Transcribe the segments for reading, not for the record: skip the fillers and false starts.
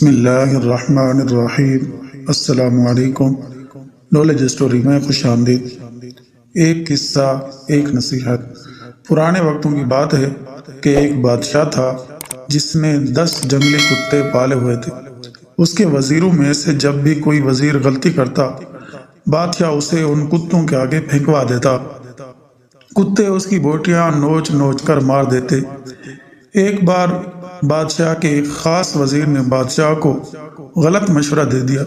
بسم اللہ الرحمن الرحیم۔ السلام علیکم۔ نالج اسٹوری میں خوش آمدید۔ ایک قصہ، ایک نصیحت۔ پرانے وقتوں کی بات ہے کہ ایک بادشاہ تھا جس نے 10 جنگلی کتے پالے ہوئے تھے۔ اس کے وزیروں میں سے جب بھی کوئی وزیر غلطی کرتا، بادشاہ اسے ان کتوں کے آگے پھینکوا دیتا۔ کتے اس کی بوٹیاں نوچ نوچ کر مار دیتے۔ ایک بار بادشاہ کے ایک خاص وزیر نے بادشاہ کو غلط مشورہ دے دیا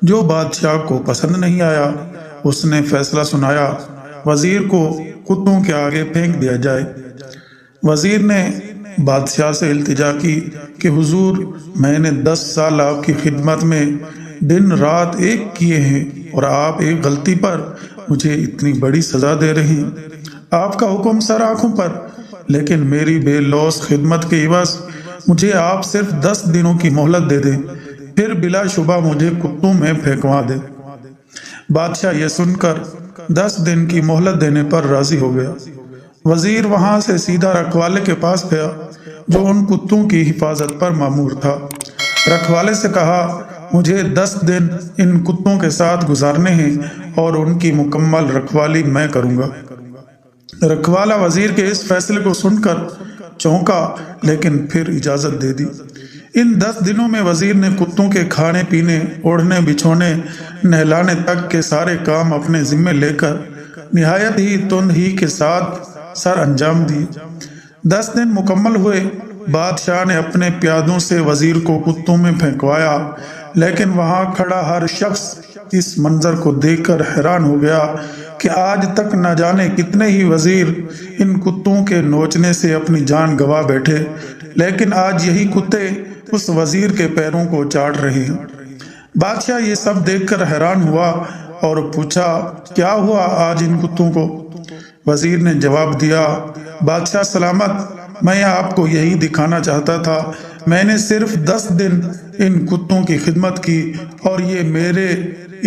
جو بادشاہ کو پسند نہیں آیا۔ اس نے فیصلہ سنایا، وزیر کو کتوں کے آگے پھینک دیا جائے۔ وزیر نے بادشاہ سے التجا کی کہ حضور، میں نے 10 سال آپ کی خدمت میں دن رات ایک کیے ہیں اور آپ ایک غلطی پر مجھے اتنی بڑی سزا دے رہے ہیں۔ آپ کا حکم سر آنکھوں پر، لیکن میری بے لوث خدمت کے عوض مجھے آپ صرف 10 دنوں کی مہلت دے دیں، پھر بلا شبہ مجھے کتوں میں پھینکوا دیں۔ بادشاہ یہ سن کر 10 دن کی مہلت دینے پر راضی ہو گیا۔ وزیر وہاں سے سیدھا رکھوالے کے پاس گیا جو ان کتوں کی حفاظت پر مامور تھا۔ رکھوالے سے کہا، مجھے 10 دن ان کتوں کے ساتھ گزارنے ہیں اور ان کی مکمل رکھوالی میں کروں گا۔ رکھوالا وزیر کے اس فیصلے کو سن کر چونکا، لیکن پھر اجازت دے دی۔ ان 10 دنوں میں وزیر نے کتوں کے کھانے پینے، اوڑھنے بچھونے، نہلانے تک کے سارے کام اپنے ذمے لے کر نہایت ہی تندہی کے ساتھ سر انجام دیے۔ 10 دن مکمل ہوئے۔ بادشاہ نے اپنے پیادوں سے وزیر کو کتوں میں پھینکوایا، لیکن وہاں کھڑا ہر شخص اس منظر کو دیکھ کر حیران ہو گیا کہ آج تک نہ جانے کتنے ہی وزیر ان کتوں کے نوچنے سے اپنی جان گنوا بیٹھے، لیکن آج یہی کتے اس وزیر کے پیروں کو چاٹ رہے ہیں۔ بادشاہ یہ سب دیکھ کر حیران ہوا اور پوچھا، کیا ہوا آج ان کتوں کو؟ وزیر نے جواب دیا، بادشاہ سلامت، میں آپ کو یہی دکھانا چاہتا تھا، میں نے صرف 10 دن ان کتوں کی خدمت کی اور یہ میرے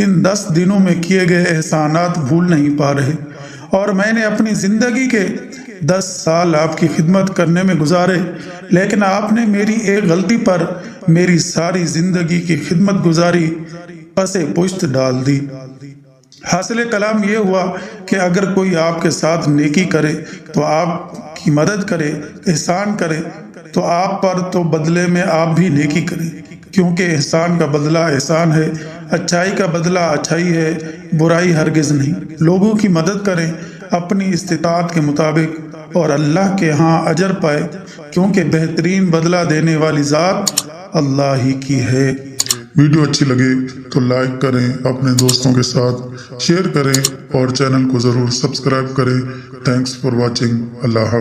ان 10 دنوں میں کیے گئے احسانات بھول نہیں پا رہے، اور میں نے اپنی زندگی کے 10 سال آپ کی خدمت کرنے میں گزارے، لیکن آپ نے میری ایک غلطی پر میری ساری زندگی کی خدمت گزاری پس پشت ڈال دی۔ حاصل کلام یہ ہوا کہ اگر کوئی آپ کے ساتھ نیکی کرے تو آپ کی مدد کرے، احسان کرے تو آپ پر، تو بدلے میں آپ بھی نیکی کریں، کیونکہ احسان کا بدلہ احسان ہے، اچھائی کا بدلہ اچھائی ہے، برائی ہرگز نہیں۔ لوگوں کی مدد کریں اپنی استطاعت کے مطابق اور اللہ کے ہاں اجر پائے، کیونکہ بہترین بدلہ دینے والی ذات اللہ ہی کی ہے۔ ویڈیو اچھی لگے تو لائک کریں، اپنے دوستوں کے ساتھ شیئر کریں اور چینل کو ضرور سبسکرائب کریں۔ Thanks for watching. اللہ حافظ۔